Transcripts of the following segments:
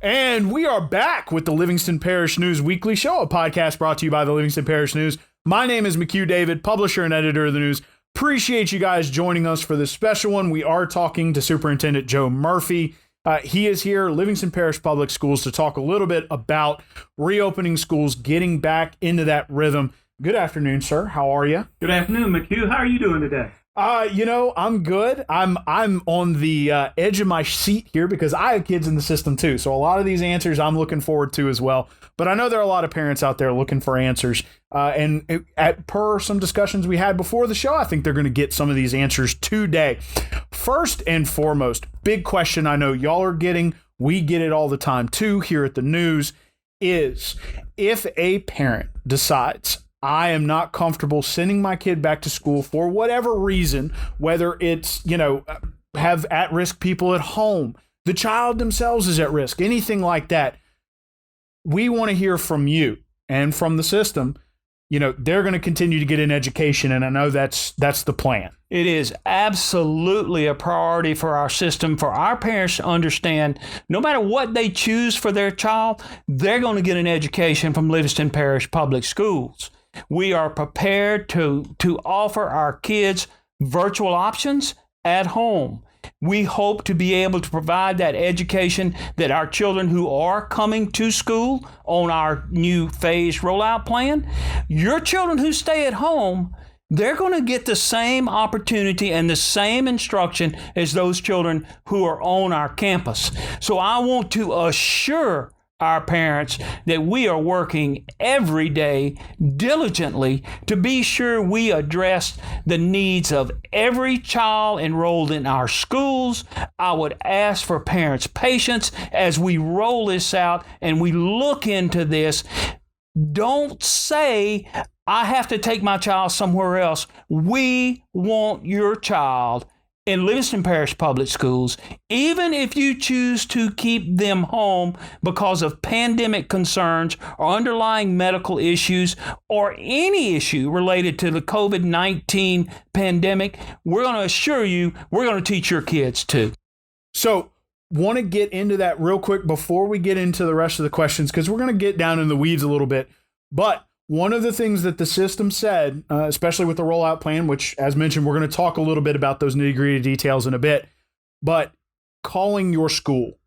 And we are back with the Livingston Parish News Weekly Show, a podcast brought to you by the Livingston Parish News. My name is McHugh David, publisher and editor of the news. Appreciate you guys joining us for this special one. We are talking to Superintendent Joe Murphy. He is here, Livingston Parish Public Schools, to talk a little bit about reopening schools, getting back into that rhythm. Good afternoon, sir. How are you? Good afternoon, McHugh. How are you doing today? I'm good. I'm on the edge of my seat here because I have kids in the system too. So a lot of these answers I'm looking forward to as well. But I know there are a lot of parents out there looking for answers. Per some discussions we had before the show, I think they're going to get some of these answers today. First and foremost, big question I know y'all are getting, we get it all the time too here at the news, is if a parent decides, I am not comfortable sending my kid back to school for whatever reason, whether it's, have at-risk people at home, the child themselves is at risk, anything like that. We want to hear from you and from the system. They're going to continue to get an education, and I know that's the plan. It is absolutely a priority for our system, for our parents to understand no matter what they choose for their child, they're going to get an education from Livingston Parish Public Schools. We are prepared to offer our kids virtual options at home. We hope to be able to provide that education that our children who are coming to school on our new phased rollout plan, your children who stay at home, they're going to get the same opportunity and the same instruction as those children who are on our campus. So I want to assure our parents that we are working every day diligently to be sure we address the needs of every child enrolled in our schools. I would ask for parents' patience as we roll this out and we look into this. Don't say, I have to take my child somewhere else. We want your child in Livingston Parish Public Schools, even if you choose to keep them home because of pandemic concerns or underlying medical issues or any issue related to the COVID-19 pandemic, we're going to assure you we're going to teach your kids too. So, want to get into that real quick before we get into the rest of the questions, because we're going to get down in the weeds a little bit. But one of the things that the system said, especially with the rollout plan, which, as mentioned, we're going to talk a little bit about those nitty-gritty details in a bit, but calling your school,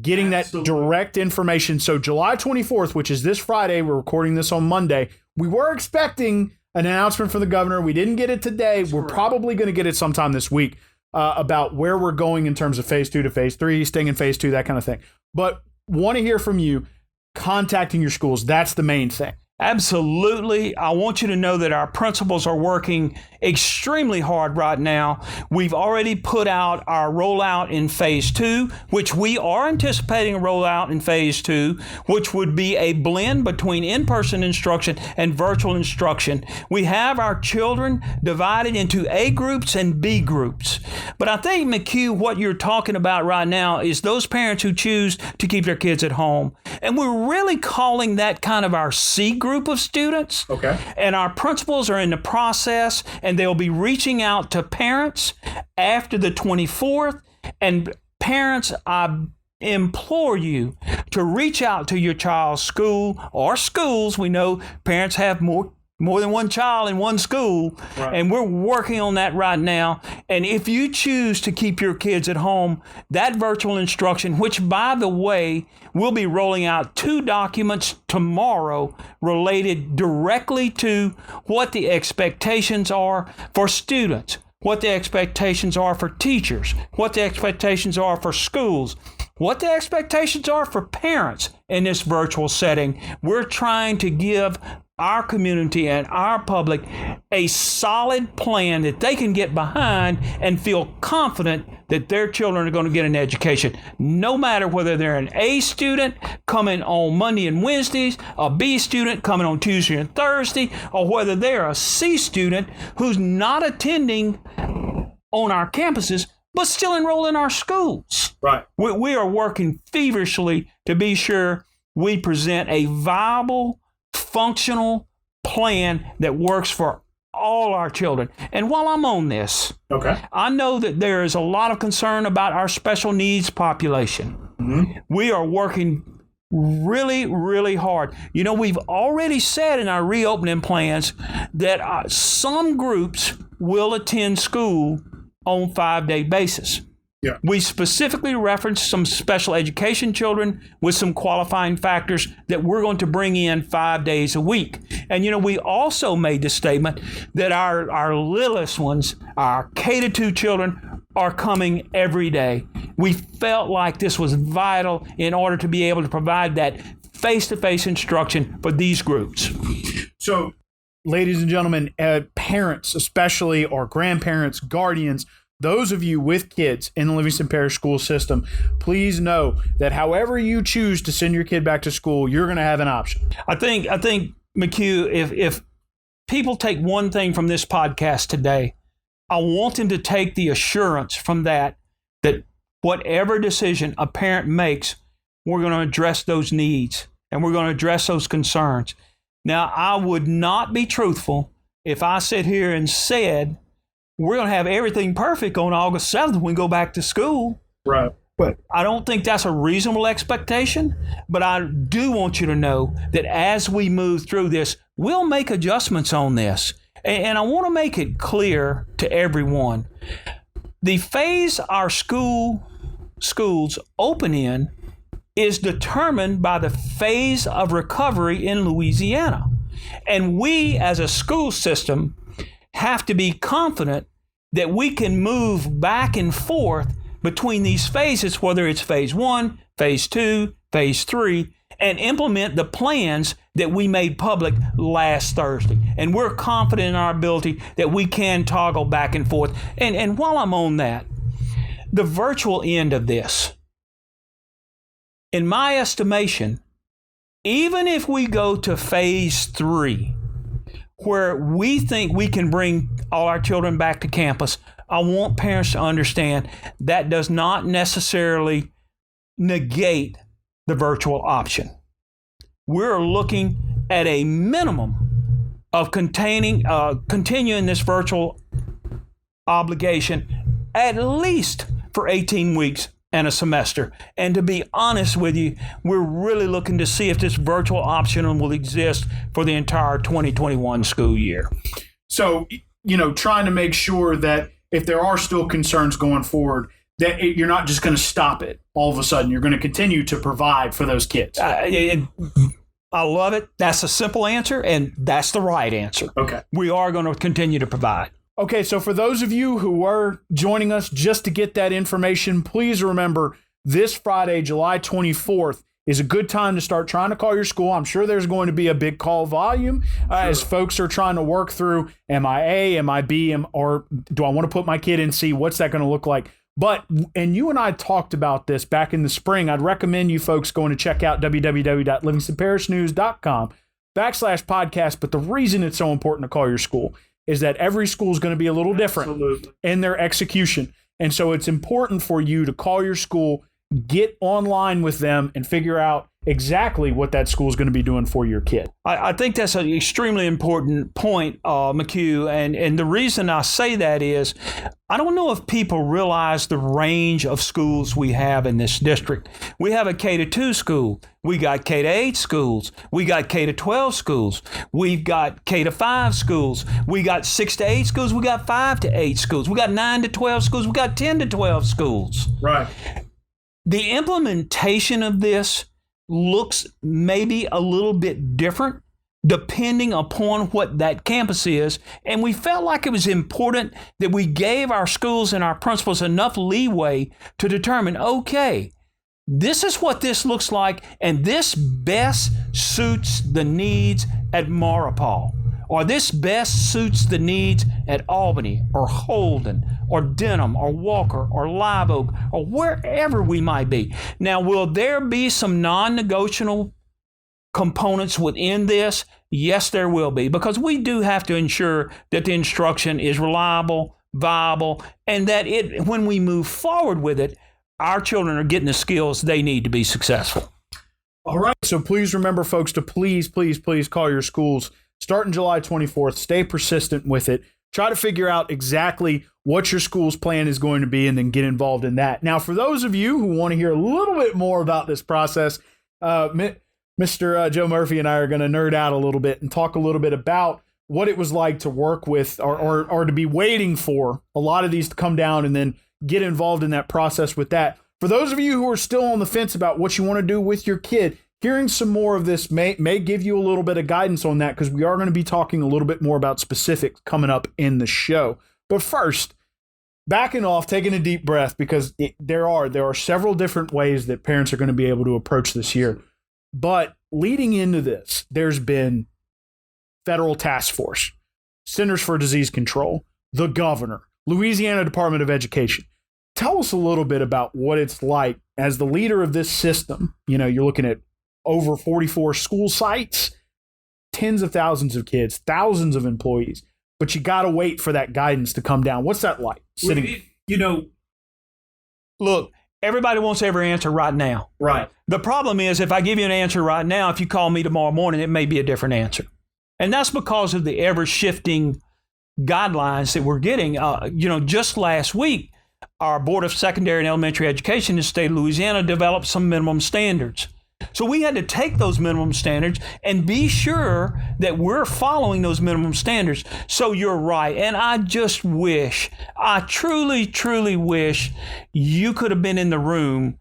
getting Absolutely. That direct information. So July 24th, which is this Friday, we're recording this on Monday, we were expecting an announcement from the governor. We didn't get it today. We're probably going to get it sometime this week about where we're going in terms of phase 2 to phase 3, staying in phase 2, that kind of thing. But want to hear from you, contacting your schools. That's the main thing. Absolutely. I want you to know that our principals are working extremely hard right now. We've already put out our rollout in phase 2, which we are anticipating a rollout in phase 2, which would be a blend between in-person instruction and virtual instruction. We have our children divided into A groups and B groups. But I think, McHugh, what you're talking about right now is those parents who choose to keep their kids at home. And we're really calling that kind of our C group of students. Okay. And our principals are in the process, and they'll be reaching out to parents after the 24th. And parents, I implore you to reach out to your child's school or schools. We know parents have more than one child in one school, right. And we're working on that right now. And if you choose to keep your kids at home, that virtual instruction, which, by the way, we'll be rolling out 2 documents tomorrow related directly to what the expectations are for students, what the expectations are for teachers, what the expectations are for schools, what the expectations are for parents in this virtual setting. We're trying to give our community and our public a solid plan that they can get behind and feel confident that their children are going to get an education, no matter whether they're an A student coming on Monday and Wednesdays, a B student coming on Tuesday and Thursday, or whether they're a C student who's not attending on our campuses but still enrolled in our schools. Right. We are working feverishly to be sure we present a viable, functional plan that works for all our children. And while I'm on this, okay, I know that there is a lot of concern about our special needs population. We are working really, really hard. You know, we've already said in our reopening plans that some groups will attend school on 5-day basis. Yeah. We specifically referenced some special education children with some qualifying factors that we're going to bring in 5 days a week. And, you know, we also made the statement that our littlest ones, our K-2 children, are coming every day. We felt like this was vital in order to be able to provide that face-to-face instruction for these groups. So, ladies and gentlemen, parents especially, or grandparents, guardians, those of you with kids in the Livingston Parish school system, please know that however you choose to send your kid back to school, you're going to have an option. I think McHugh, if people take one thing from this podcast today, I want them to take the assurance from that whatever decision a parent makes, we're going to address those needs and we're going to address those concerns. Now, I would not be truthful if I sit here and said, we're going to have everything perfect on August 7th when we go back to school. Right. But I don't think that's a reasonable expectation. But I do want you to know that as we move through this, we'll make adjustments on this. And I want to make it clear to everyone, the phase our schools open in is determined by the phase of recovery in Louisiana. And we as a school system have to be confident that we can move back and forth between these phases, whether it's phase 1, phase 2, phase 3, and implement the plans that we made public last Thursday. And we're confident in our ability that we can toggle back and forth. And while I'm on that, the virtual end of this, in my estimation, even if we go to phase 3, where we think we can bring all our children back to campus, I want parents to understand that does not necessarily negate the virtual option. We're looking at a minimum of continuing this virtual obligation at least for 18 weeks and a semester. And to be honest with you, we're really looking to see if this virtual option will exist for the entire 2021 school year. So, you know, trying to make sure that if there are still concerns going forward, that you're not just going to stop it all of a sudden. You're going to continue to provide for those kids. I love it. That's a simple answer, and that's the right answer. Okay. We are going to continue to provide. Okay, so for those of you who are joining us just to get that information, please remember this Friday, July 24th, is a good time to start trying to call your school. I'm sure there's going to be a big call volume as folks are trying to work through, am I A, am I B, or do I want to put my kid in C? What's that going to look like? But, and you and I talked about this back in the spring, I'd recommend you folks going to check out www.livingstonparishnews.com/podcast. But the reason it's so important to call your school is that every school is going to be a little different in their execution. And so it's important for you to call your school, get online with them, and figure out exactly what that school is going to be doing for your kid. I think that's an extremely important point, McHugh. And the reason I say that is, I don't know if people realize the range of schools we have in this district. We have a K-2 school. We got K-8 schools. We got K-12 schools. We've got K-5 schools. We got 6-8 schools. We got 5-8 schools. We got 9-12 schools. We got 10-12 schools. Right. The implementation of this looks maybe a little bit different depending upon what that campus is. And we felt like it was important that we gave our schools and our principals enough leeway to determine, okay, this is what this looks like, and this best suits the needs at Maurepas, or this best suits the needs at Albany or Holden or Denham or Walker or Live Oak or wherever we might be. Now, will there be some non-negotiable components within this? Yes, there will be, because we do have to ensure that the instruction is reliable, viable, and that when we move forward with it, our children are getting the skills they need to be successful. All right. So please remember, folks, to please call your schools starting July 24th. Stay persistent with it. Try to figure out exactly what your school's plan is going to be, and then get involved in that. Now, for those of you who want to hear a little bit more about this process, Mr. Joe Murphy and I are going to nerd out a little bit and talk a little bit about what it was like to work with or to be waiting for a lot of these to come down and then get involved in that process with that. For those of you who are still on the fence about what you want to do with your kid, hearing some more of this may give you a little bit of guidance on that, because we are going to be talking a little bit more about specifics coming up in the show. But first, backing off, taking a deep breath, because there are several different ways that parents are going to be able to approach this year. But leading into this, there's been federal task force, Centers for Disease Control, the governor, Louisiana Department of Education. Tell us a little bit about what it's like as the leader of this system. You know, you're looking at over 44 school sites, tens of thousands of kids, thousands of employees, but you got to wait for that guidance to come down. What's that like? Look, everybody wants every answer right now. Right. The problem is, if I give you an answer right now, if you call me tomorrow morning, it may be a different answer. And that's because of the ever-shifting guidelines that we're getting. Just last week, our Board of Secondary and Elementary Education in the state of Louisiana developed some minimum standards. So we had to take those minimum standards and be sure that we're following those minimum standards. So you're right. And I truly, truly wish you could have been in the room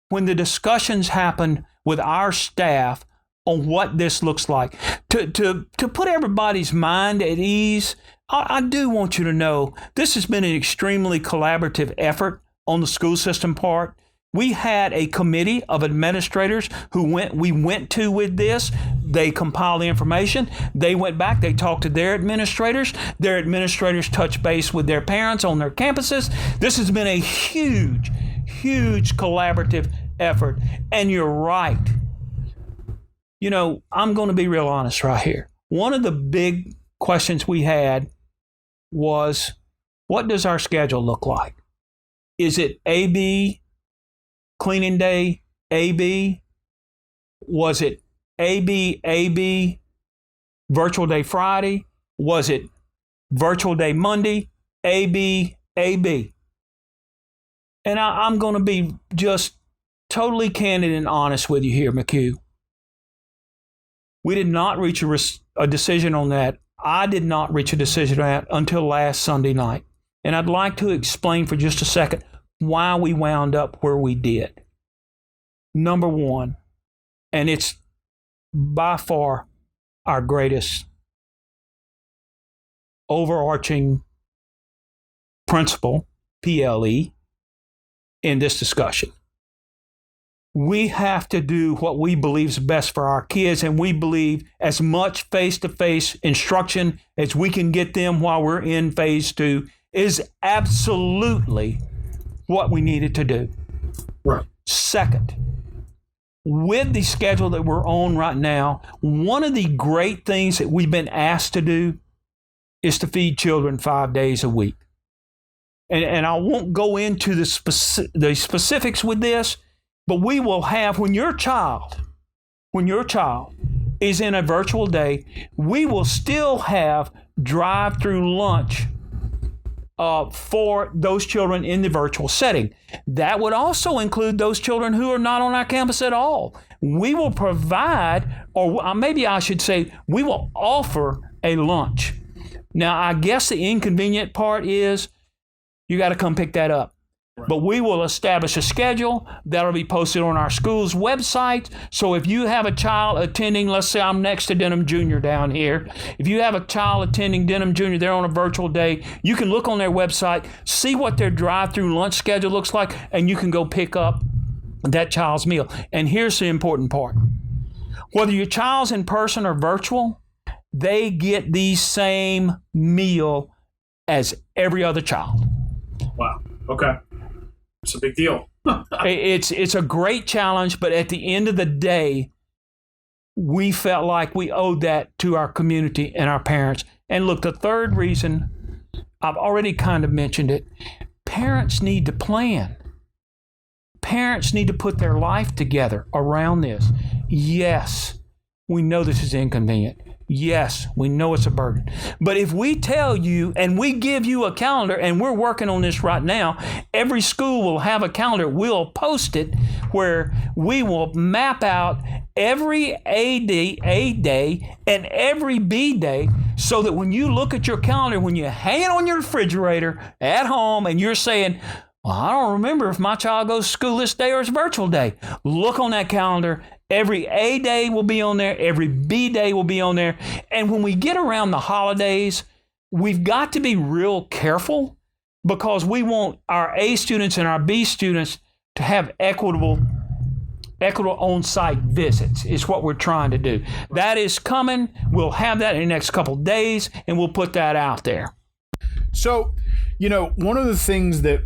when the discussions happened with our staff on what this looks like. To put everybody's mind at ease, I do want you to know this has been an extremely collaborative effort on the school system part. We had a committee of administrators we went to with this. They compiled the information. They went back. They talked to their administrators. Their administrators touched base with their parents on their campuses. This has been a huge, huge collaborative effort. And you're right. You know, I'm going to be real honest right here. One of the big questions we had was, what does our schedule look like? Is it AB, cleaning day, AB? Was it AB, virtual day Friday? Was it virtual day Monday, AB? And I'm going to be just totally candid and honest with you here, McHugh. We did not reach a decision on that. I did not reach a decision on that until last Sunday night. And I'd like to explain for just a second why we wound up where we did. Number one, and it's by far our greatest overarching principle, PLE, in this discussion. We have to do what we believe is best for our kids, and we believe as much face-to-face instruction as we can get them while we're in phase 2 is absolutely what we needed to do. Right. Second, with the schedule that we're on right now, one of the great things that we've been asked to do is to feed children 5 days a week. And I won't go into the specifics with this, but we will have, when your child is in a virtual day, we will still have drive-through lunch for those children in the virtual setting. That would also include those children who are not on our campus at all. We will provide, or maybe I should say, we will offer a lunch. Now, I guess the inconvenient part is you got to come pick that up. Right. But we will establish a schedule that'll be posted on our school's website. So if you have a child attending, let's say I'm next to Denham Junior down here. If you have a child attending Denham Junior, they're on a virtual day, you can look on their website, see what their drive-through lunch schedule looks like, and you can go pick up that child's meal. And here's the important part. Whether your child's in person or virtual, they get the same meal as every other child. Wow. Okay. It's a big deal. It's a great challenge, but at the end of the day, we felt like we owed that to our community and our parents. And look, the third reason, I've already kind of mentioned it, parents need to plan. Parents need to put their life together around this. Yes, we know this is inconvenient. Yes, we know it's a burden. But if we tell you and we give you a calendar, and we're working on this right now, every school will have a calendar. We'll post it where we will map out every A day and every B day, so that when you look at your calendar, when you hang it on your refrigerator at home and you're saying, well, I don't remember if my child goes to school this day or it's virtual day. Look on that calendar. Every A day will be on there. Every B day will be on there. And when we get around the holidays, we've got to be real careful, because we want our A students and our B students to have equitable on-site visits is what we're trying to do. That is coming. We'll have that in the next couple of days, and we'll put that out there. So, one of the things that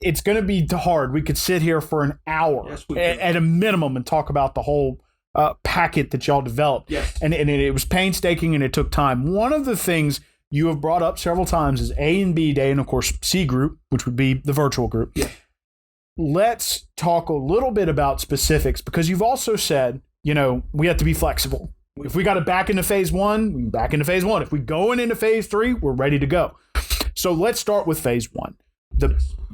it's going to be hard. We could sit here for an hour at a minimum and talk about the whole packet that y'all developed. Yes. And it was painstaking and it took time. One of the things you have brought up several times is A and B day, and of course C group, which would be the virtual group. Yeah. Let's talk a little bit about specifics, because you've also said, we have to be flexible. If we got to back into phase 1, we can back into phase 1. If we going into phase 3, we're ready to go. So let's start with phase 1.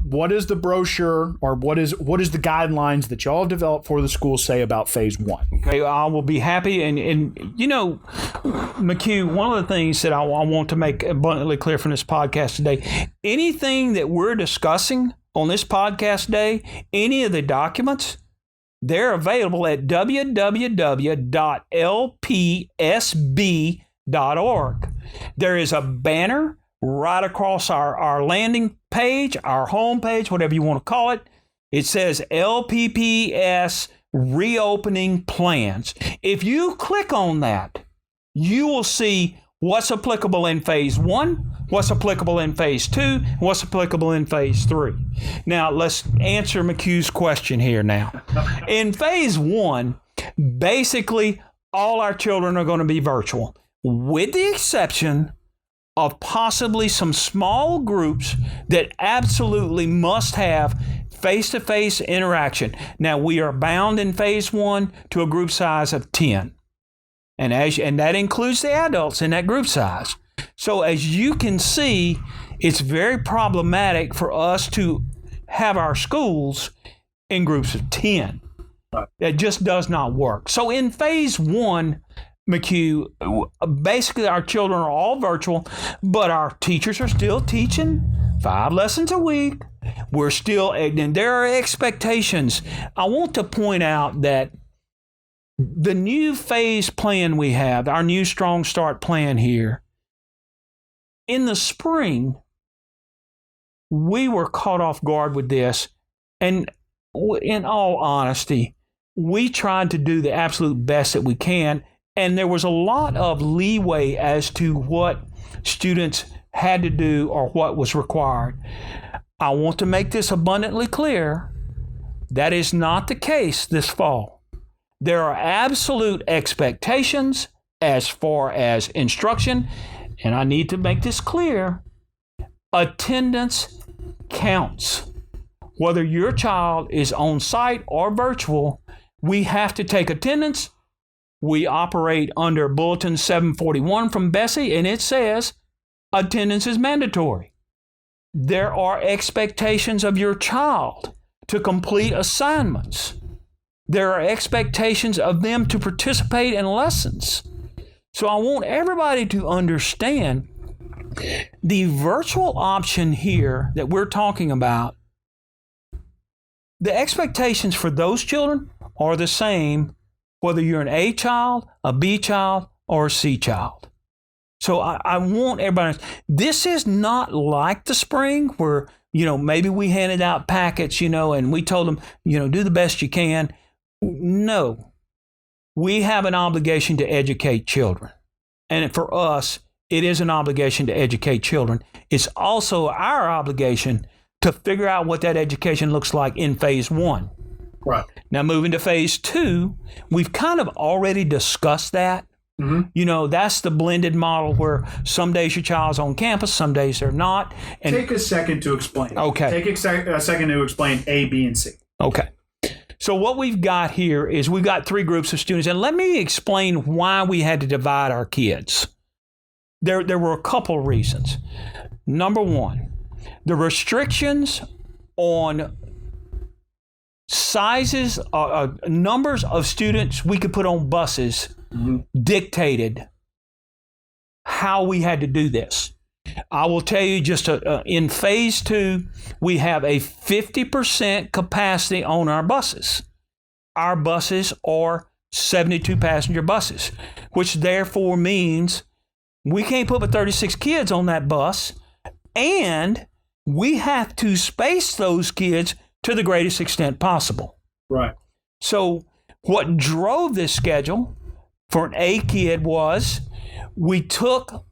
What is the brochure, or what is the guidelines that y'all have developed for the school say about phase 1? Okay, I will be happy. And McHugh, one of the things that I want to make abundantly clear from this podcast today, anything that we're discussing on this podcast day, any of the documents, they're available at www.lpsb.org. There is a banner right across our landing page, our home page, whatever you want to call it. It says LPPS Reopening Plans. If you click on that, you will see what's applicable in phase 1, what's applicable in phase 2, what's applicable in phase 3. Now, let's answer McHugh's question here now. In phase 1, basically, all our children are going to be virtual, with the exception of possibly some small groups that absolutely must have face-to-face interaction. Now, we are bound in phase 1 to a group size of 10. And that includes the adults in that group size. So as you can see, it's very problematic for us to have our schools in groups of 10. That just does not work. So in phase 1, McHugh, basically our children are all virtual, but our teachers are still teaching 5 lessons a week. We're still, and there are expectations. I want to point out that the new phase plan we have, our new Strong Start plan here, in the spring, we were caught off guard with this. And in all honesty, we tried to do the absolute best that we can. And there was a lot of leeway as to what students had to do or what was required. I want to make this abundantly clear. That is not the case this fall. There are absolute expectations as far as instruction, and I need to make this clear. Attendance counts. Whether your child is on site or virtual, we have to take attendance. We operate under Bulletin 741 from Bessie, and it says attendance is mandatory. There are expectations of your child to complete assignments. There are expectations of them to participate in lessons. So I want everybody to understand the virtual option here that we're talking about. The expectations for those children are the same whether you're an A child, a B child, or a C child. So I want everybody, this is not like the spring where, maybe we handed out packets, and we told them, do the best you can. No, we have an obligation to educate children. And for us, it is an obligation to educate children. It's also our obligation to figure out what that education looks like in phase 1. Right. Now, moving to phase 2, we've kind of already discussed that. Mm-hmm. That's the blended model where some days your child's on campus, some days they're not. And take a second to explain. Okay. Take a second to explain A, B, and C. Okay. So what we've got here is we've got 3 groups of students. And let me explain why we had to divide our kids. There were a couple of reasons. Number one, the restrictions on sizes, numbers of students we could put on buses dictated how we had to do this. I will tell you just in phase 2, we have a 50% capacity on our buses. Our buses are 72 passenger buses, which therefore means we can't put but 36 kids on that bus, and we have to space those kids to the greatest extent possible. Right. So what drove this schedule for an A kid was we took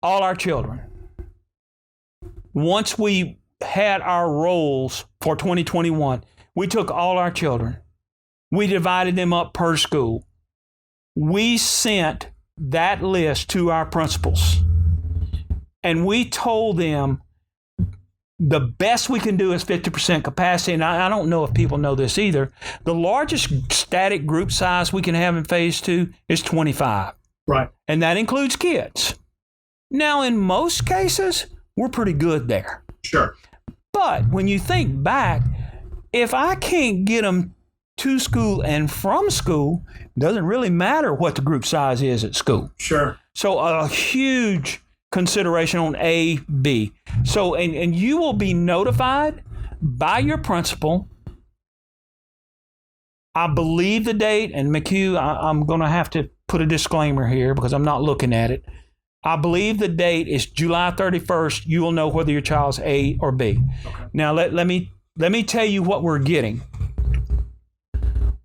all our children. Once we had our rolls for 2021, we took all our children. We divided them up per school. We sent that list to our principals. And we told them the best we can do is 50% capacity. And I don't know if people know this either. The largest static group size we can have in phase 2 is 25. Right. And that includes kids. Now, in most cases, we're pretty good there. Sure. But when you think back, if I can't get them to school and from school, it doesn't really matter what the group size is at school. Sure. So a huge consideration on A, B. So, and you will be notified by your principal. I believe the date, and McHugh, I'm going to have to put a disclaimer here because I'm not looking at it. I believe the date is July 31st. You will know whether your child's A or B. Okay. Now, let me tell you what we're getting.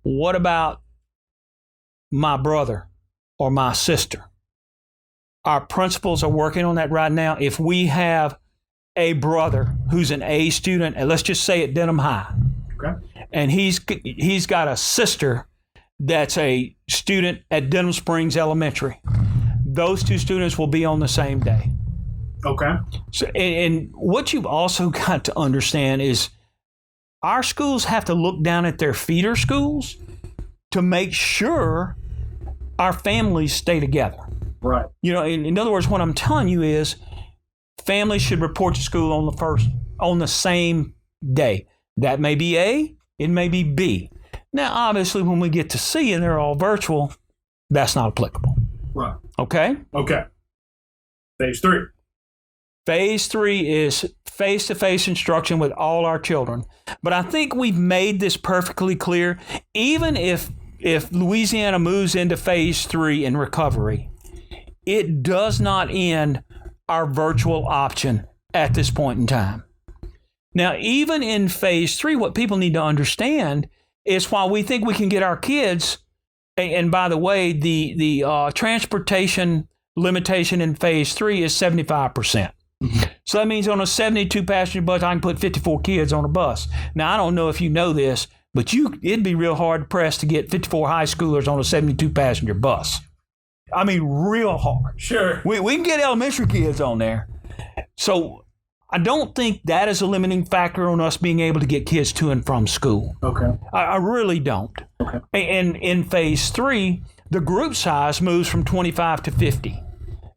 What about my brother or my sister? Our principals are working on that right now. If we have a brother who's an A student, and let's just say at Denham High, Okay. and he's got a sister that's a student at Denham Springs Elementary, those 2 students will be on the same day. Okay. So, and what you've also got to understand is our schools have to look down at their feeder schools to make sure our families stay together. Right. You know, in other words, what I'm telling you is families should report to school on the same day. That may be A, it may be B. Now, obviously, when we get to C and they're all virtual, that's not applicable. Right. Okay? Okay. Phase 3. Phase 3 is face-to-face instruction with all our children. But I think we've made this perfectly clear. Even if Louisiana moves into phase 3 in recovery, it does not end our virtual option at this point in time. Now, even in phase 3, what people need to understand is while we think we can get our kids, and by the way, the transportation limitation in phase 3 is 75%. So that means on a 72 passenger bus, I can put 54 kids on a bus. Now, I don't know if you know this, but it'd be real hard pressed to get 54 high schoolers on a 72 passenger bus. I mean, real hard. Sure. We can get elementary kids on there. So I don't think that is a limiting factor on us being able to get kids to and from school. Okay. I really don't. Okay. And in phase 3, the group size moves from 25 to 50.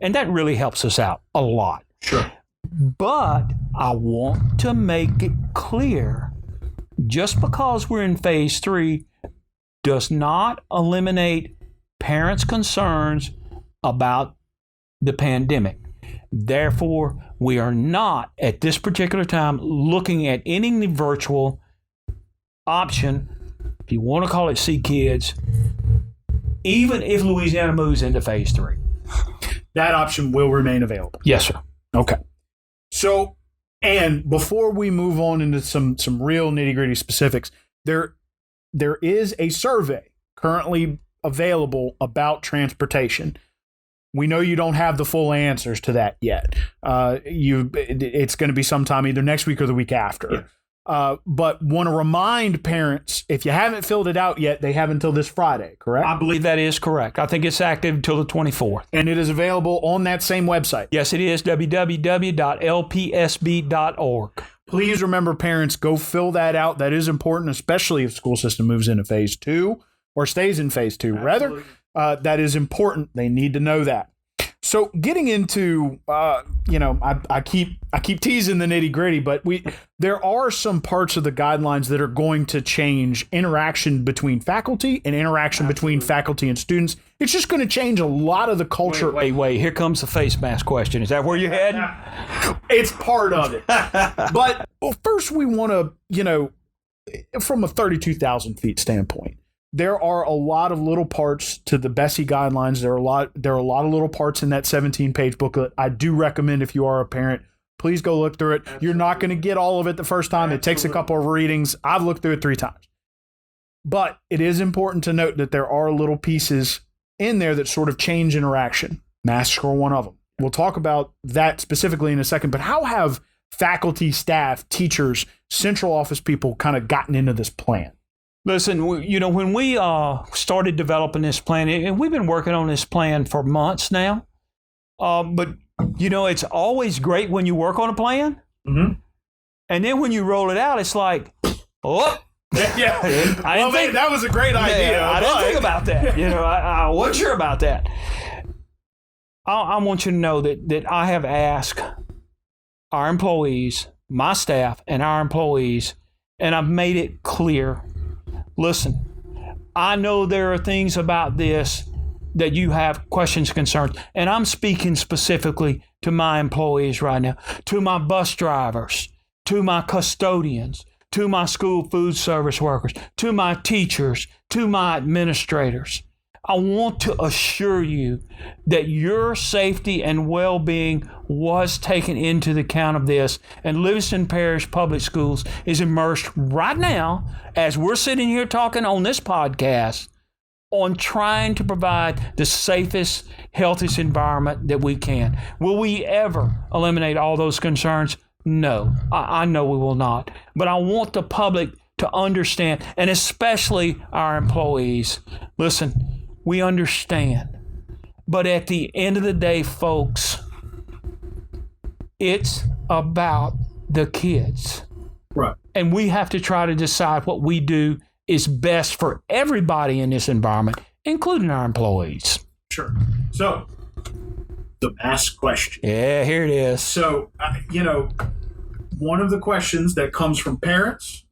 And that really helps us out a lot. Sure. But I want to make it clear, just because we're in phase 3 does not eliminate parents' concerns about the pandemic. Therefore, we are not at this particular time looking at any virtual option, if you want to call it C Kids, even if Louisiana moves into phase 3. That option will remain available. Yes, sir. Okay. So, and before we move on into some real nitty-gritty specifics, there is a survey currently available about transportation. We know you don't have the full answers to that yet. It's going to be sometime either next week or the week after. Yeah. But want to remind parents, if you haven't filled it out yet, they have until this Friday, correct? I believe that is correct. I think it's active until the 24th. And it is available on that same website. Yes, it is, www.lpsb.org. Please remember, parents, go fill that out. That is important, especially if the school system moves into phase 2 or stays in phase 2. Absolutely. Rather, that is important. They need to know that. So getting into, I keep teasing the nitty gritty, but there are some parts of the guidelines that are going to change interaction between faculty and interaction between faculty and students. It's just going to change a lot of the culture. Wait. Here comes the face mask question. Is that where you're heading? It's part of it. But first we want to, from a 32,000 feet standpoint, there are a lot of little parts to the Bessie guidelines. There are a lot of little parts in that 17-page booklet. I do recommend, if you are a parent, please go look through it. Absolutely. You're not going to get all of it the first time. Absolutely. It takes a couple of readings. I've looked through it 3 times. But it is important to note that there are little pieces in there that sort of change interaction. Masks are one of them. We'll talk about that specifically in a second. But how have faculty, staff, teachers, central office people kind of gotten into this plan? Listen, when we started developing this plan, and we've been working on this plan for months now, but, it's always great when you work on a plan. Mm-hmm. And then when you roll it out, it's like, oh. Yeah. That was a great idea. I didn't think about that. I wasn't sure about that. I want you to know that I have asked our employees, my staff, and our employees, and I've made it clear. Listen, I know there are things about this that you have questions, concerns, and I'm speaking specifically to my employees right now, to my bus drivers, to my custodians, to my school food service workers, to my teachers, to my administrators. I want to assure you that your safety and well-being was taken into the account of this, and Livingston Parish Public Schools is immersed right now, as we're sitting here talking on this podcast, on trying to provide the safest, healthiest environment that we can. Will we ever eliminate all those concerns? No, I know we will not. But I want the public to understand, and especially our employees. Listen, we understand. But at the end of the day, folks, it's about the kids. Right. And we have to try to decide what we do is best for everybody in this environment, including our employees. Sure. So, the mask question. Yeah, here it is. So, one of the questions that comes from parents,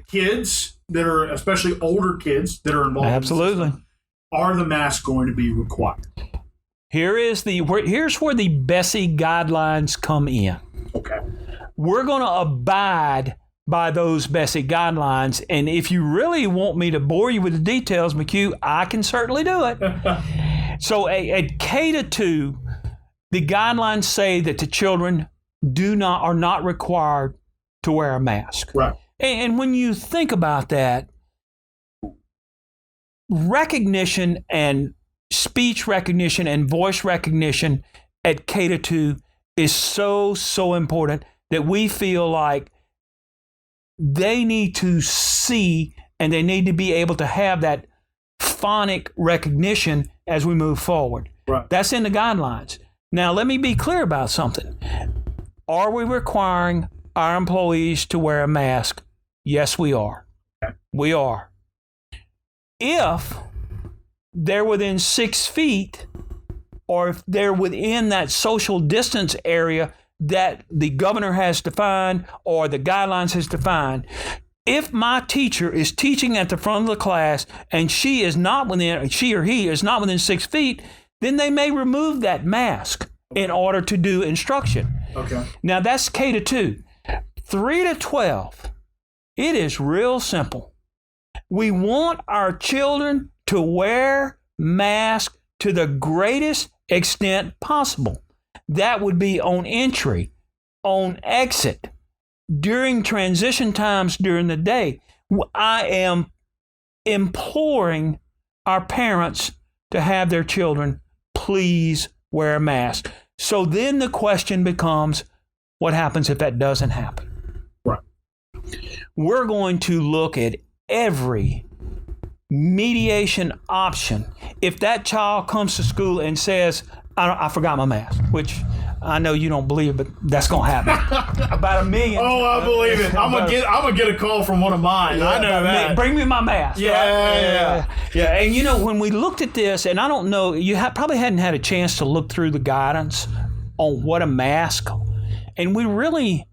kids that are, especially older kids that are involved. Absolutely. In the system, are the masks going to be required? Here's where the Bessie guidelines come in. Okay. We're going to abide by those Bessie guidelines, and if you really want me to bore you with the details, McHugh, I can certainly do it. So at K-2, the guidelines say that the children are not required to wear a mask. Right. And when you think about that, recognition and speech recognition and voice recognition at K-2 is so important that we feel like they need to see and they need to be able to have that phonic recognition as we move forward. Right. That's in the guidelines. Now, let me be clear about something. Are we requiring our employees to wear a mask? Yes, we are. Okay. We are. If they're within 6 feet, or if they're within that social distance area that the governor has defined or the guidelines has defined, if my teacher is teaching at the front of the class and she or he is not within 6 feet, then they may remove that mask in order to do instruction. Okay. Now that's K-2. 3 to 12, it is real simple. We want our children to wear masks to the greatest extent possible. That would be on entry, on exit, during transition times during the day. I am imploring our parents to have their children please wear a mask. So then the question becomes, what happens if that doesn't happen? Right. We're going to look at every mediation option. If that child comes to school and says, I forgot my mask, which I know you don't believe it, but that's going to happen. About $1 million. Oh, I believe it. I'm gonna get a call from one of mine. I know that. Bring me my mask. Yeah. And when we looked at this, and I don't know, you probably hadn't had a chance to look through the guidance on what a mask, and we really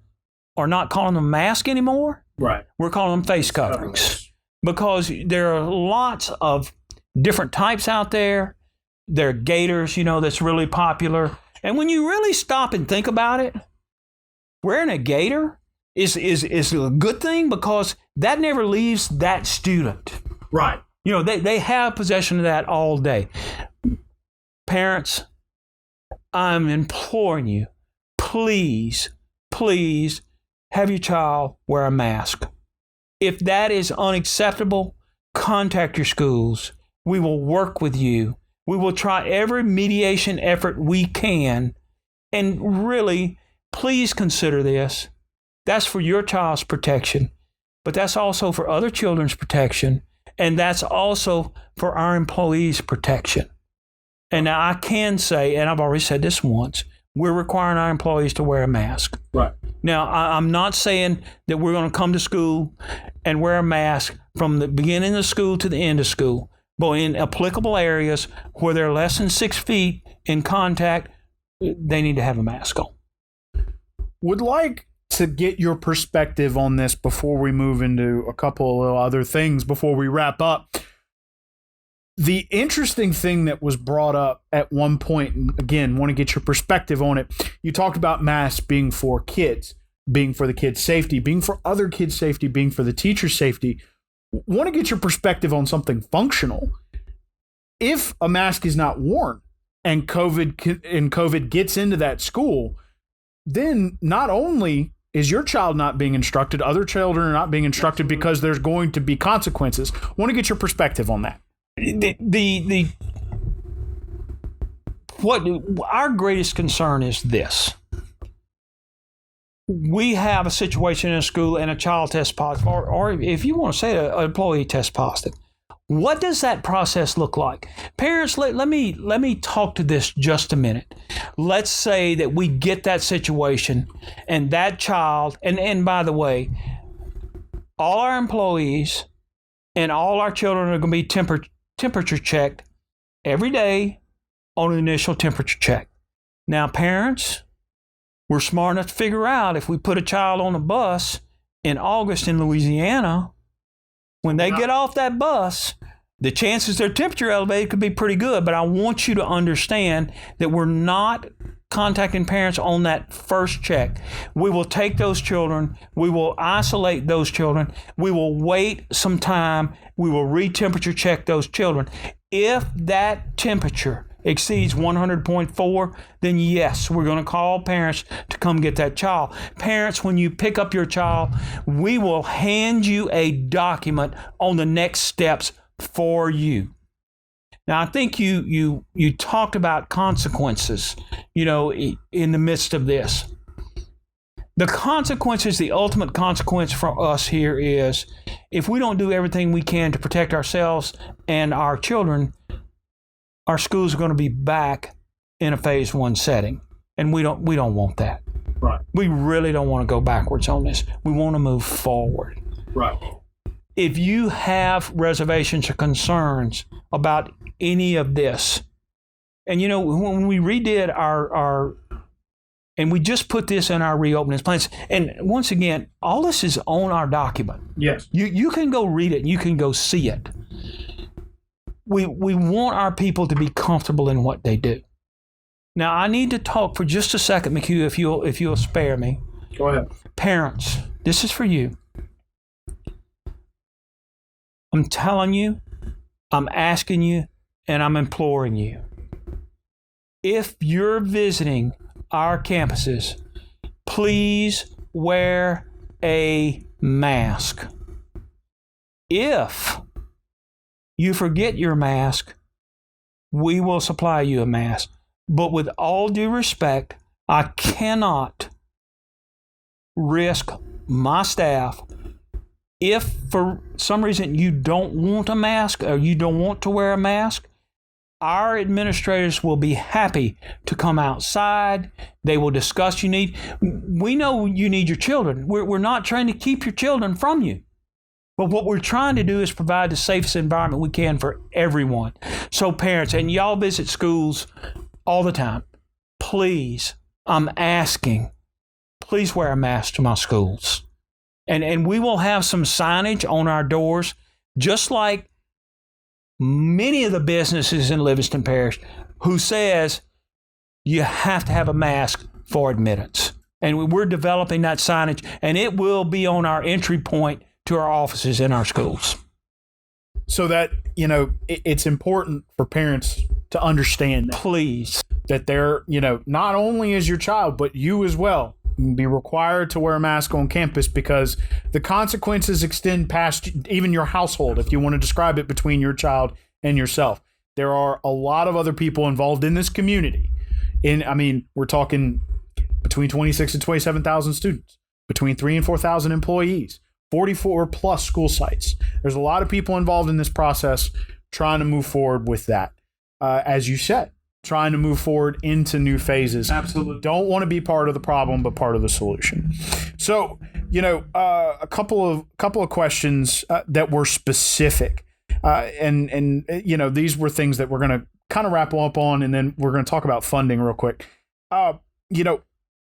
are not calling them masks anymore. Right. We're calling them face coverings because there are lots of different types out there. There are gaiters, that's really popular. And when you really stop and think about it, wearing a gaiter is a good thing because that never leaves that student. Right. They have possession of that all day. Parents, I'm imploring you, please have your child wear a mask. If that is unacceptable, contact your schools. We will work with you. We will try every mediation effort we can. And really, please consider this. That's for your child's protection, but that's also for other children's protection. And that's also for our employees' protection. And now I can say, and I've already said this once, we're requiring our employees to wear a mask. Right. Now, I'm not saying that we're going to come to school and wear a mask from the beginning of school to the end of school. But in applicable areas where they're less than 6 feet in contact, they need to have a mask on. Would like to get your perspective on this before we move into a couple of other things before we wrap up. The interesting thing that was brought up at one point, and again, want to get your perspective on it. You talked about masks being for kids, being for the kids' safety, being for other kids' safety, being for the teacher's safety. Want to get your perspective on something functional. If a mask is not worn and COVID gets into that school, then not only is your child not being instructed, other children are not being instructed because there's going to be consequences. Want to get your perspective on that. What our greatest concern is this. We have a situation in a school and a child tests positive, or if you want to say an employee tests positive. What does that process look like? Parents, let me talk to this just a minute. Let's say that we get that situation and that child, and by the way, all our employees and all our children are going to be temperature checked every day on an initial temperature check. Now, parents, we're smart enough to figure out if we put a child on a bus in August in Louisiana, when they get off that bus, the chances their temperature elevated could be pretty good. But I want you to understand that we're not contacting parents on that first check. We will take those children. We will isolate those children. We will wait some time. We will re-temperature check those children. If that temperature exceeds 100.4, then yes, we're going to call parents to come get that child. Parents, when you pick up your child, we will hand you a document on the next steps for you. Now, I think you talked about consequences, in the midst of this. The consequences, the ultimate consequence for us here is if we don't do everything we can to protect ourselves and our children, our schools are going to be back in a phase 1 setting, and we don't want that. Right. We really don't want to go backwards on this. We want to move forward. Right. If you have reservations or concerns about any of this, and when we redid our and we just put this in our reopening plans, and once again, all this is on our document. Yes. You can go read it and you can go see it. We want our people to be comfortable in what they do. Now, I need to talk for just a second, McHugh, if you'll spare me. Go ahead. Parents, this is for you. I'm telling you, I'm asking you, and I'm imploring you. If you're visiting our campuses, please wear a mask. If you forget your mask, we will supply you a mask. But with all due respect, I cannot risk my staff. If for some reason you don't want a mask or you don't want to wear a mask, our administrators will be happy to come outside. They will discuss you need. We know you need your children. We're not trying to keep your children from you. But what we're trying to do is provide the safest environment we can for everyone. So parents, and y'all visit schools all the time, please, I'm asking, please wear a mask to my schools. And we will have some signage on our doors, just like many of the businesses in Livingston Parish, who says you have to have a mask for admittance. And we're developing that signage, and it will be on our entry point to our offices in our schools. So that, it's important for parents to understand that. Please. That they're, not only is your child, but you as well, be required to wear a mask on campus, because the consequences extend past even your household, if you want to describe it, between your child and yourself. There are a lot of other people involved in this community. We're talking between 26 and 27,000 students, between 3,000 and 4,000 employees, 44 plus school sites. There's a lot of people involved in this process trying to move forward with that. As you said, trying to move forward into new phases. Absolutely. Don't want to be part of the problem, but part of the solution. So, a couple of questions that were specific, and these were things that we're going to kind of wrap up on, and then we're going to talk about funding real quick.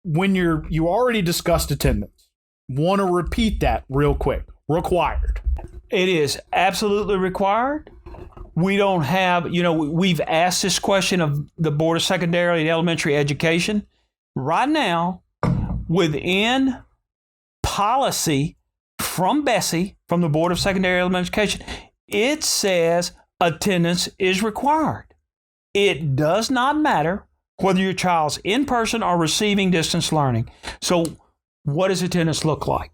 When you already discussed attendance, want to repeat that real quick. Required. It is absolutely required. We don't have, we've asked this question of the Board of Secondary and Elementary Education. Right now, within policy from Bessie, from the Board of Secondary and Elementary Education, it says attendance is required. It does not matter whether your child's in person or receiving distance learning. So what does attendance look like?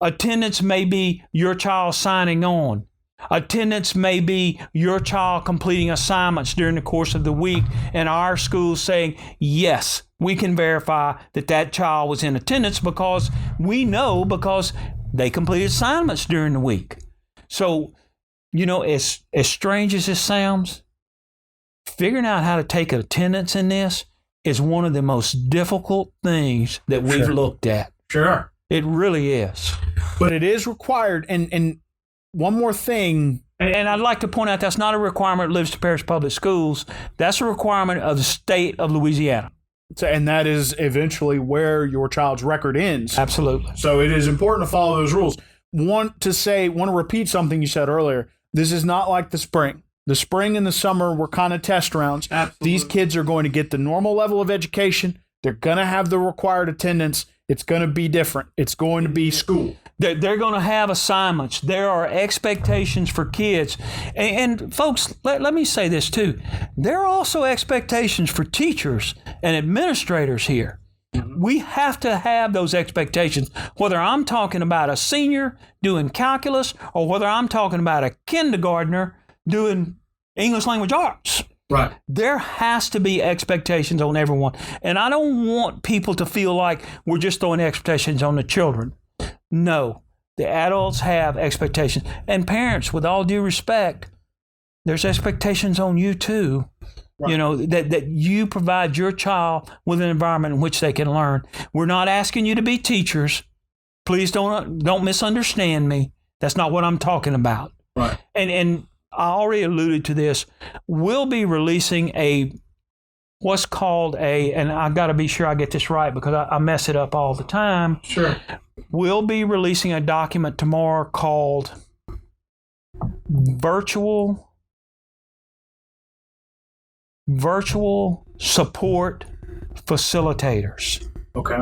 Attendance may be your child signing on. Attendance may be your child completing assignments during the course of the week, and our school saying, yes, we can verify that child was in attendance because we know because they completed assignments during the week. So, as strange as this sounds, figuring out how to take attendance in this is one of the most difficult things that we've looked at. Sure. It really is. But it is required, and one more thing. And I'd like to point out that's not a requirement of Livingston Parish Public Schools. That's a requirement of the state of Louisiana. And that is eventually where your child's record ends. Absolutely. So it is important to follow those rules. Want to repeat something you said earlier. This is not like the spring. The spring and the summer were kind of test rounds. Absolutely. These kids are going to get the normal level of education. They're going to have the required attendance. It's going to be different. It's going to be school. They're going to have assignments. There are expectations for kids. And folks, let me say this too. There are also expectations for teachers and administrators here. We have to have those expectations, whether I'm talking about a senior doing calculus or whether I'm talking about a kindergartner doing English language arts. Right. There has to be expectations on everyone. And I don't want people to feel like we're just throwing expectations on the children. No, the adults have expectations. And parents, with all due respect, there's expectations on you too. Right. That you provide your child with an environment in which they can learn. We're not asking you to be teachers. Please don't misunderstand me. That's not what I'm talking about. Right. And I already alluded to this. We'll be releasing what's called and I got to be sure I get this right because I mess it up all the time. Sure. We'll be releasing a document tomorrow called Virtual Support Facilitators. Okay.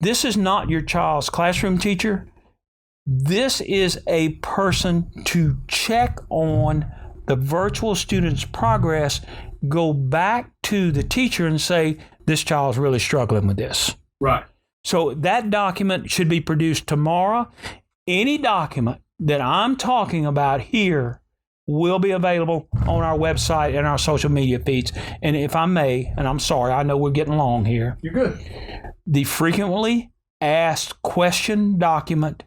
This is not your child's classroom teacher. This is a person to check on the virtual student's progress, go back to the teacher and say, this child's really struggling with this. Right. So that document should be produced tomorrow. Any document that I'm talking about here will be available on our website and our social media feeds. And if I may, and I'm sorry, I know we're getting long here. You're good. The frequently asked question document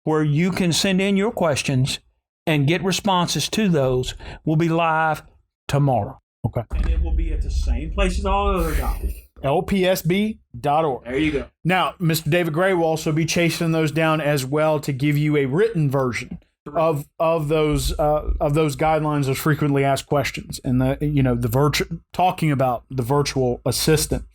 where you can send in your questions and get responses to those will be live tomorrow. Okay. And it will be at the same place as all other documents. lpsb.org. There you go. Now, Mr. David Gray will also be chasing those down as well to give you a written version of those guidelines, those frequently asked questions, and talking about the virtual assistant.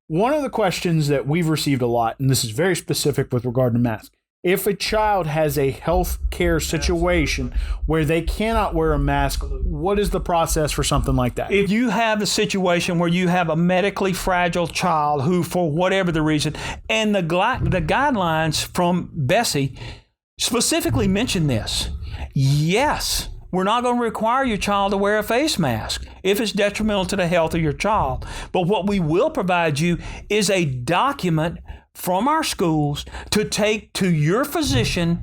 One of the questions that we've received a lot, and this is very specific with regard to masks. If a child has a health care situation where they cannot wear a mask, what is the process for something like that? If you have a situation where you have a medically fragile child who, for whatever the reason, and the guidelines from Bessie specifically mention this, yes, we're not going to require your child to wear a face mask if it's detrimental to the health of your child. But what we will provide you is a document from our schools to take to your physician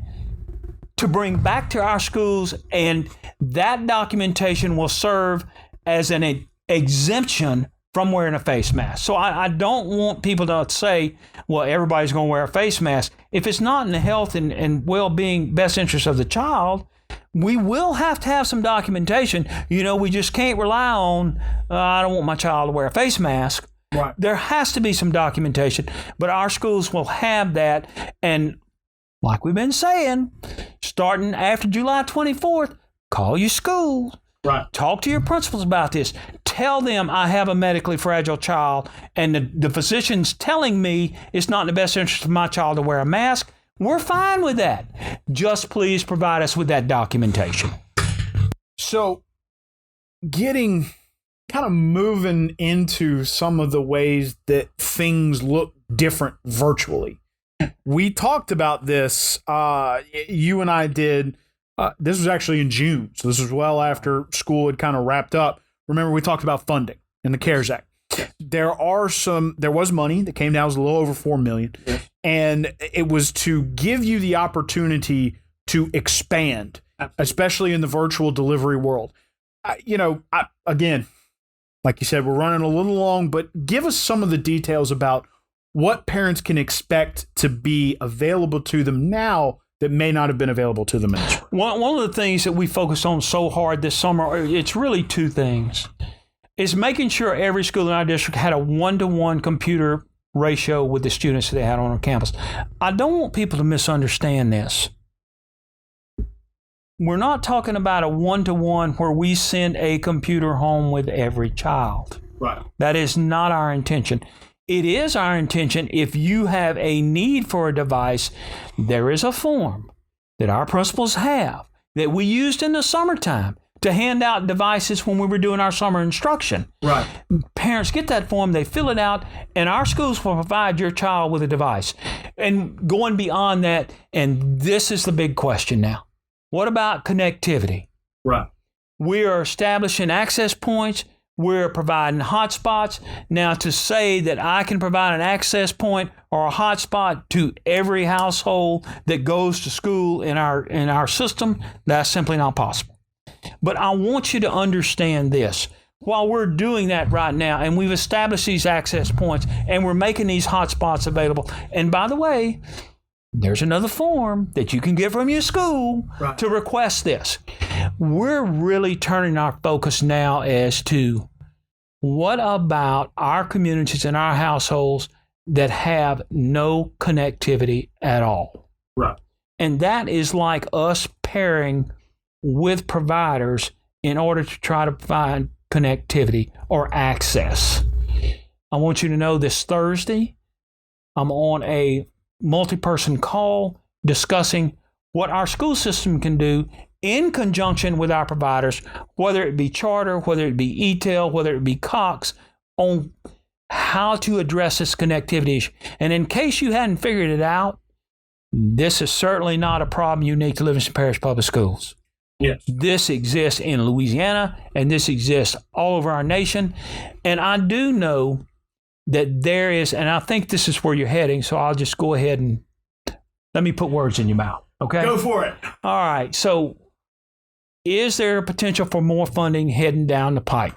to bring back to our schools, and that documentation will serve as an exemption from wearing a face mask. So I don't want people to say, well, everybody's going to wear a face mask. If it's not in the health and well-being best interest of the child, we will have to have some documentation. We just can't rely on, I don't want my child to wear a face mask. Right. There has to be some documentation, but our schools will have that. And like we've been saying, starting after July 24th, call your school. Right. Talk to your principals about this. Tell them I have a medically fragile child and the physician's telling me it's not in the best interest of my child to wear a mask. We're fine with that. Just please provide us with that documentation. So kind of moving into some of the ways that things look different virtually. We talked about this, you and I did, this was actually in June, so this was well after school had kind of wrapped up. Remember, we talked about funding in the CARES Act. There was money that came down, it was a little over $4 million, and it was to give you the opportunity to expand, especially in the virtual delivery world. Again, like you said, we're running a little long, but give us some of the details about what parents can expect to be available to them now that may not have been available to them in the spring. One of the things that we focused on so hard this summer, it's really two things. Is making sure every school in our district had a 1-to-1 computer ratio with the students that they had on our campus. I don't want people to misunderstand this. We're not talking about a 1-to-1 where we send a computer home with every child. Right. That is not our intention. It is our intention, if you have a need for a device, there is a form that our principals have that we used in the summertime to hand out devices when we were doing our summer instruction. Right. Parents get that form, they fill it out, and our schools will provide your child with a device. And going beyond that, and this is the big question now. What about connectivity? Right. We are establishing access points. We're providing hotspots. Now, to say that I can provide an access point or a hotspot to every household that goes to school in our system, that's simply not possible. But I want you to understand this. While we're doing that right now, and we've established these access points, and we're making these hotspots available, and by the way, there's another form that you can get from your school to request this. We're really turning our focus now as to what about our communities and our households that have no connectivity at all. Right. And that is like us pairing with providers in order to try to find connectivity or access. I want you to know this Thursday, I'm on a multi-person call discussing what our school system can do in conjunction with our providers, whether it be charter, whether it be e-tail, whether it be Cox, on how to address this connectivity issue. And in case you hadn't figured it out, this is certainly not a problem unique to Livingston Parish Public Schools. Yes. This exists in Louisiana, and this exists all over our nation. And I do know that there is, and I think this is where you're heading, so I'll just go ahead and let me put words in your mouth, okay? Go for it. All right, so is there a potential for more funding heading down the pipe?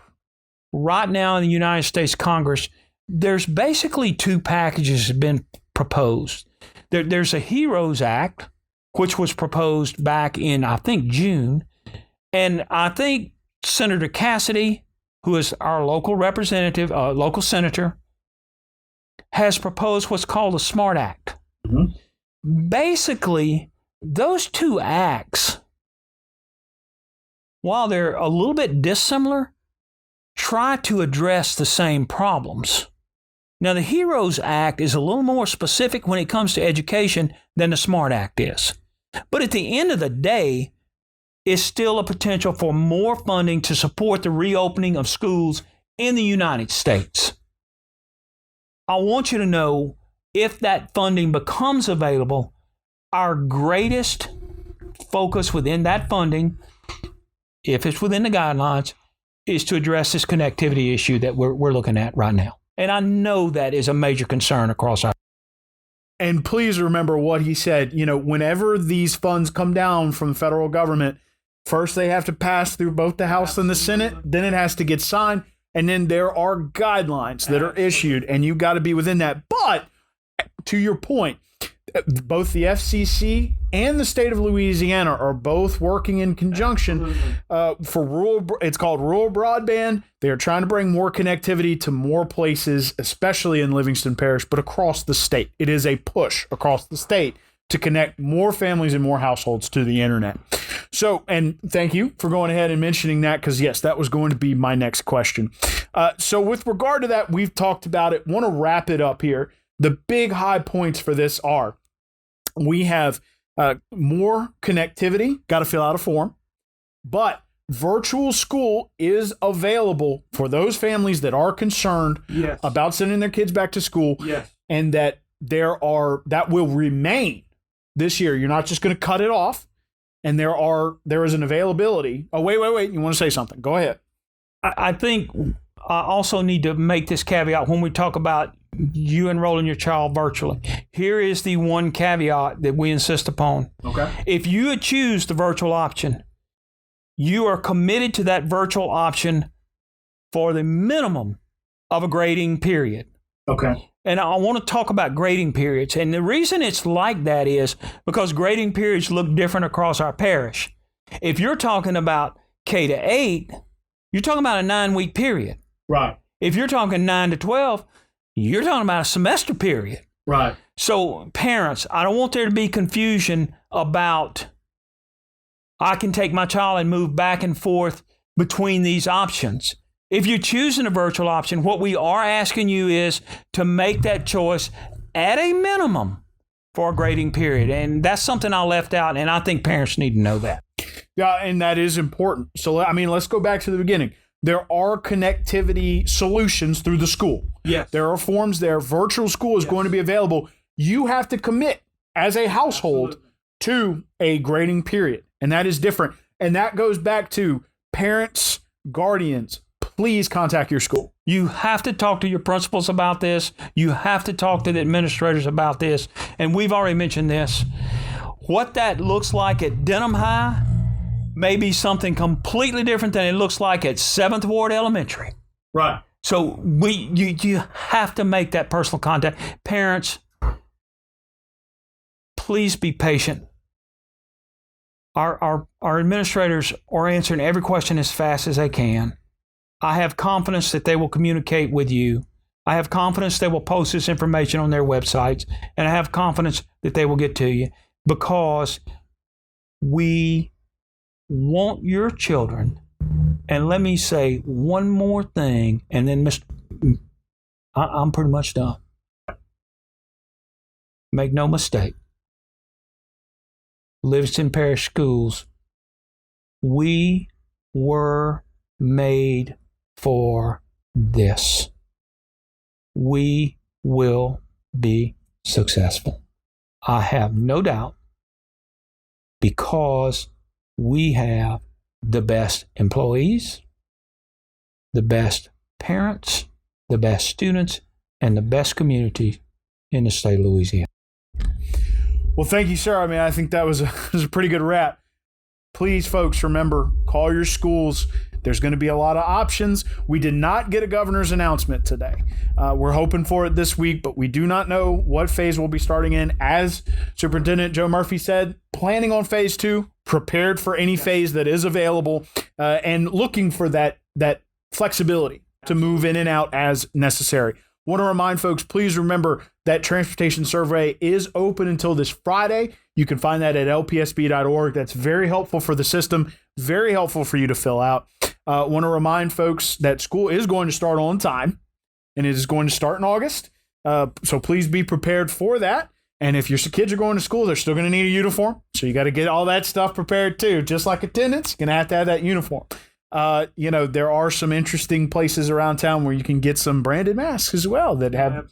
Right now in the United States Congress, there's basically two packages that have been proposed. There's a HEROES Act, which was proposed back in, I think, June, and I think Senator Cassidy, who is our local representative, local senator, has proposed what's called a SMART Act. Mm-hmm. Basically, those two acts, while they're a little bit dissimilar, try to address the same problems. Now, the HEROES Act is a little more specific when it comes to education than the SMART Act is. But at the end of the day, it's still a potential for more funding to support the reopening of schools in the United States. I want you to know, if that funding becomes available, our greatest focus within that funding, if it's within the guidelines, is to address this connectivity issue that we're looking at right now. And I know that is a major concern across our. And please remember what he said. You know, whenever these funds come down from the federal government, first they have to pass through both the House and the Senate, then it has to get signed, and then there are guidelines that are issued, and you got to be within that. But to your point, both the FCC and the state of Louisiana are both working in conjunction for rural. It's called rural broadband. They are trying to bring more connectivity to more places, especially in Livingston Parish, but across the state. It is a push across the state to connect more families and more households to the internet. So, and thank you for going ahead and mentioning that, because yes, that was going to be my next question. So with regard to that, we've talked about it. Want to wrap it up here. The big high points for this are, we have more connectivity, got to fill out a form, but virtual school is available for those families that are concerned about sending their kids back to school, and that that will remain this year. You're not just going to cut it off, and there is an availability. Oh, wait. You want to say something? Go ahead. I think I also need to make this caveat when we talk about you enrolling your child virtually. Here is the one caveat that we insist upon. Okay. If you choose the virtual option, you are committed to that virtual option for the minimum of a grading period. Okay. And I want to talk about grading periods. And the reason it's like that is because grading periods look different across our parish. If you're talking about K to 8, you're talking about a 9-week period. Right. If you're talking 9 to 12, you're talking about a semester period. Right. So parents, I don't want there to be confusion about I can take my child and move back and forth between these options. If you're choosing a virtual option, what we are asking you is to make that choice at a minimum for a grading period. And that's something I left out, and I think parents need to know that. Yeah, and that is important. So, I mean, let's go back to the beginning. There are connectivity solutions through the school. Yes. There are forms there. Virtual school is going to be available. You have to commit as a household to a grading period, and that is different. And that goes back to parents, guardians. Please contact your school. You have to talk to your principals about this. You have to talk to the administrators about this. And we've already mentioned this. What that looks like at Denham High may be something completely different than it looks like at 7th Ward Elementary. Right. So you have to make that personal contact. Parents, please be patient. Our administrators are answering every question as fast as they can. I have confidence that they will communicate with you. I have confidence they will post this information on their websites, and I have confidence that they will get to you, because we want your children. And let me say one more thing, and then I'm pretty much done. Make no mistake. Livingston Parish Schools, we were made for this. We will be successful. I have no doubt, because we have the best employees, the best parents, the best students, and the best community in the state of Louisiana. Well, thank you, sir. I mean, I think that was a pretty good wrap. Please, folks, remember, call your schools. There's going to be a lot of options. We did not get a governor's announcement today. We're hoping for it this week, but we do not know what phase we'll be starting in. As Superintendent Joe Murphy said, planning on phase 2. prepared for any phase that is available, and looking for that flexibility to move in and out as necessary. Want to remind folks, please remember that transportation survey is open until this Friday. You can find that at lpsb.org. That's very helpful for the system, very helpful for you to fill out. Want to remind folks that school is going to start on time, and it is going to start in August. So please be prepared for that. And if your kids are going to school, they're still going to need a uniform. So you got to get all that stuff prepared too. Just like attendance, you're going to have that uniform. There are some interesting places around town where you can get some branded masks as well that have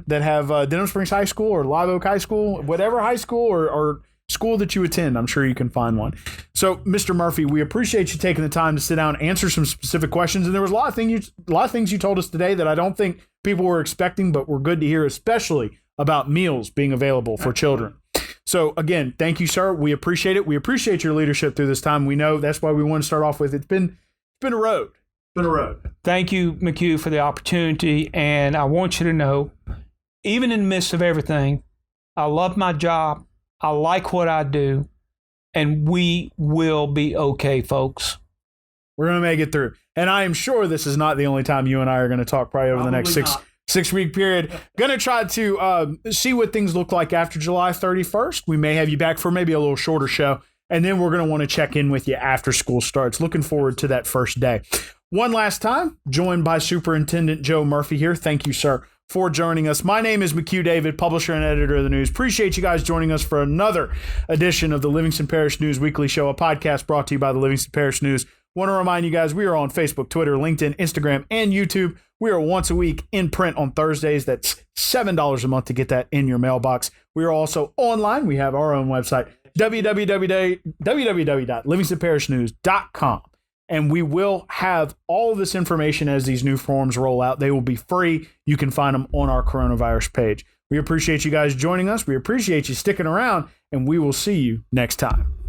Denham Springs High School or Live Oak High School, whatever high school or school that you attend. I'm sure you can find one. So, Mr. Murphy, we appreciate you taking the time to sit down and answer some specific questions. And there was a lot of things you told us today that I don't think people were expecting, but were good to hear, especially about meals being available for children. So again, thank you, sir. We appreciate it. We appreciate your leadership through this time. We know that's why we want to start off with. It's been a road. Thank you, McHugh, for the opportunity. And I want you to know, even in the midst of everything, I love my job. I like what I do. And we will be okay, folks. We're going to make it through. And I am sure this is not the only time you and I are going to talk probably over the next six-week period. Going to try to see what things look like after July 31st. We may have you back for maybe a little shorter show. And then we're going to want to check in with you after school starts. Looking forward to that first day. One last time, joined by Superintendent Joe Murphy here. Thank you, sir, for joining us. My name is McHugh David, publisher and editor of the news. Appreciate you guys joining us for another edition of the Livingston Parish News Weekly Show, a podcast brought to you by the Livingston Parish News. Want to remind you guys, we are on Facebook, Twitter, LinkedIn, Instagram, and YouTube. We are once a week in print on Thursdays. That's $7 a month to get that in your mailbox. We are also online. We have our own website, www.livingstonparishnews.com. And we will have all of this information as these new forms roll out. They will be free. You can find them on our coronavirus page. We appreciate you guys joining us. We appreciate you sticking around, and we will see you next time.